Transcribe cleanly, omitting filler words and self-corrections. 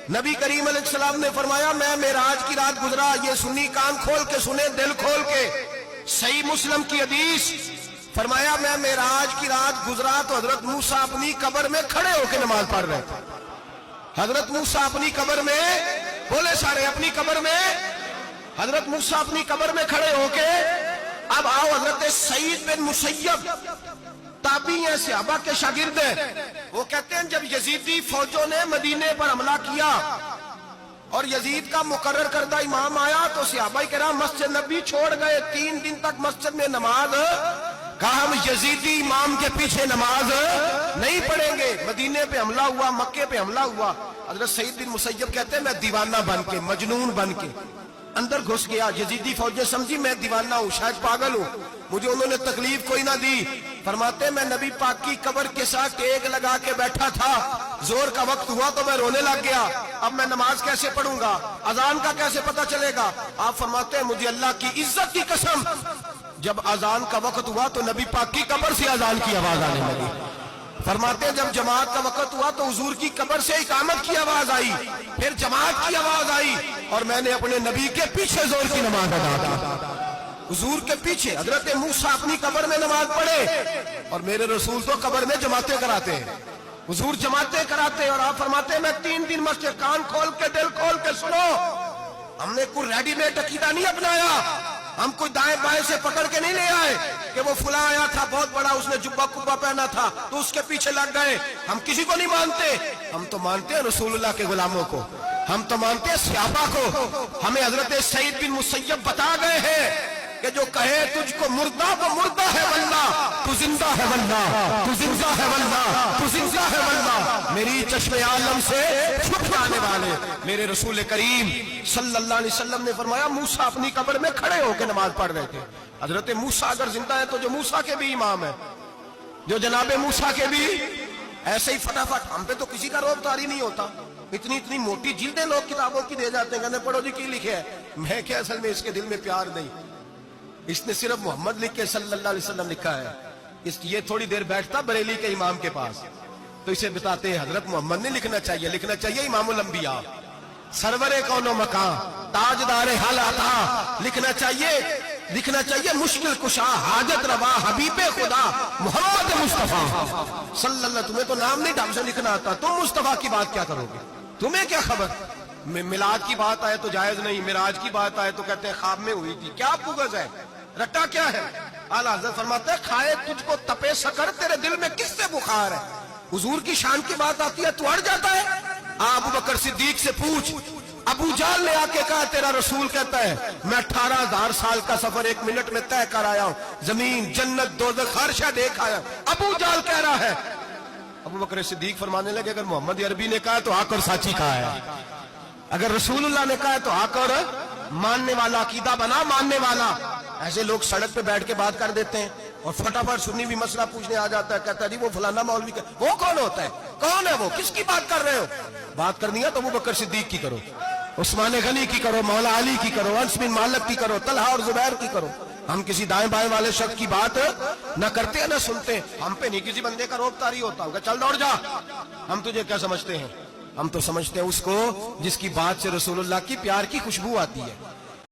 نبی کریم علیہ السلام نے فرمایا میں معراج کی رات گزرا، یہ سنی کان کھول کے سنے، دل کھول کے، صحیح مسلم کی حدیث، فرمایا میں معراج کی رات گزرا تو حضرت موسیٰ اپنی قبر میں کھڑے ہو کے نماز پڑھ رہے تھے۔ حضرت موسیٰ اپنی قبر میں، بولے سارے، اپنی قبر میں، حضرت موسیٰ اپنی قبر میں کھڑے ہو کے، اب آؤ حضرت سعید بن مسیب تابعی ہیں، صحابہ کے شاگرد ہیں، وہ کہتے ہیں جب یزیدی فوجوں نے مدینے پر حملہ کیا اور یزید کا مقرر کردہ امام آیا تو صحابہ کرام مسجد نبی چھوڑ گئے، 3 دن تک مسجد میں نماز، کہا ہم یزیدی امام کے پیچھے نماز نہیں پڑھیں گے۔ مدینے پہ حملہ ہوا، مکے پہ حملہ ہوا، حضرت سعید بن مسیب کہتے ہیں میں دیوانہ بن کے، مجنون بن کے اندر گھس گیا، یزیدی فوجیں سمجھی میں دیوانہ ہوں، شاید پاگل ہوں، مجھے انہوں نے تکلیف کوئی نہ دی۔ فرماتے میں نبی پاک کی قبر کے ساتھ ٹیک لگا کے بیٹھا تھا، زور کا وقت ہوا تو میں رونے لگ گیا، اب میں نماز کیسے پڑھوں گا، اذان کا کیسے پتہ چلے گا؟ آپ فرماتے ہیں مجھے اللہ کی عزت کی قسم، جب اذان کا وقت ہوا تو نبی پاک کی قبر سے اذان کی آواز آنے لگی۔ فرماتے ہیں جب جماعت کا وقت ہوا تو حضور کی قبر سے اقامت کی آواز آئی، پھر جماعت کی آواز آئی، اور میں نے اپنے نبی کے پیچھے زور کی نماز ادا کی، حضور کے پیچھے۔ حضرت موسیٰ اپنی قبر میں نماز پڑھے اور میرے رسول تو قبر میں جماعتیں کراتے ہیں، حضور جماعتیں کراتے ہیں، اور آپ فرماتے ہیں میں 3 دن مسجد، کان کھول کے دل کھول کے سنو، ہم نے کوئی ریڈی میڈ عقیدہ نہیں اپنایا، ہم کوئی دائیں بائیں سے پکڑ کے نہیں لے آئے کہ وہ فلاں آیا تھا بہت بڑا، اس نے جبہ کبہ پہنا تھا تو اس کے پیچھے لگ گئے۔ ہم کسی کو نہیں مانتے، ہم تو مانتے ہیں رسول اللہ کے غلاموں کو، ہم تو مانتے ہیں صحابہ کو۔ ہمیں حضرت سعید بن مسیب بتا گئے ہیں کہ جو کہے تجھ کو مردہ وہ مردہ ہے واللہ، تو زندہ ہے واللہ، تو زندہ ہے واللہ، تو زندہ ہے واللہ، میری چشم عالم سے چھپ جانے والے میرے رسول کریم صلی اللہ علیہ وسلم نے فرمایا موسیٰ اپنی قبر میں کھڑے ہو کے نماز پڑھ رہے تھے۔ حضرت موسیٰ اگر زندہ ہے تو جو موسیٰ کے بھی امام ہے، جو جناب موسیٰ کے بھی ایسے ہی فٹافٹ، ہم پہ تو کسی کا روب طاری نہیں ہوتا، اتنی موٹی جلدیں لوگ کتابوں کی دے جاتے ہیں، کہتے ہیں پڑھو جی کی لکھے ہے، میں کہ اصل میں اس کے دل میں پیار نہیں، اس نے صرف محمد لکھ کے صلی اللہ علیہ وسلم لکھا ہے، یہ تھوڑی دیر بیٹھتا بریلی کے امام کے پاس تو اسے بتاتے ہیں حضرت محمد نے لکھنا چاہیے امام الانبیاء، سرور کون و مکان، تاجدار حال عطا، لکھنا چاہیے مشکل کشا، حاجت روا، حبیب خدا محمد مصطفیٰ صلی اللہ۔ تمہیں تو نام نہیں ڈھنگ سے لکھنا آتا، تم مصطفیٰ کی بات کیا کرو گے، تمہیں کیا خبر؟ میلاد کی بات آئے تو جائز نہیں، معراج کی بات آئے تو کہتے ہیں خواب میں ہوئی تھی، کیا پوگز ہے، رٹا کیا ہے؟ اعلیٰ حضرت فرماتے ہیں کھائے تجھ کو تپے سکر، تیرے دل میں کس سے بخار ہے؟ حضور کی شان کی بات آتی ہے تو اڑ جاتا ہے۔ ابو بکر صدیق سے پوچھ، ابو جہل نے آ کے کہا تیرا رسول کہتا ہے میں 18,000 سال کا سفر 1 منٹ میں طے کر آیا ہوں، زمین جنت دوزخ ہر شے دیکھ آیا۔ ابو جہل کہہ رہا ہے، ابو بکر صدیق فرمانے لگے اگر محمد عربی نے کہا تو آ کر سچی کہا ہے، اگر رسول اللہ نے کہا تو آ کر ماننے والا، عقیدہ بنا ماننے والا۔ ایسے لوگ سڑک پہ بیٹھ کے بات کر دیتے ہیں اور فٹافٹ سنی بھی مسئلہ پوچھنے آ جاتا ہے، کہتا ہے جی وہ فلانا مولوی کا، وہ کون ہوتا ہے، کون ہے وہ، کس کی بات کر رہے ہو؟ بات کرنی ہے تو ابو بکر صدیق کی کرو، عثمان غنی کی کرو، مولا علی کی کرو، انس بن مالک کی کرو، طلحہ اور زبیر کی کرو۔ ہم کسی دائیں بائیں والے شخص کی بات نہ کرتے ہیں نہ سنتے، ہم پہ نہیں کسی بندے کا روب طاری ہوتا ہوگا، چل دوڑ جا، ہم تجھے کیا سمجھتے ہیں؟ ہم تو سمجھتے ہیں اس کو جس کی بات سے رسول اللہ کی پیار کی خوشبو آتی ہے۔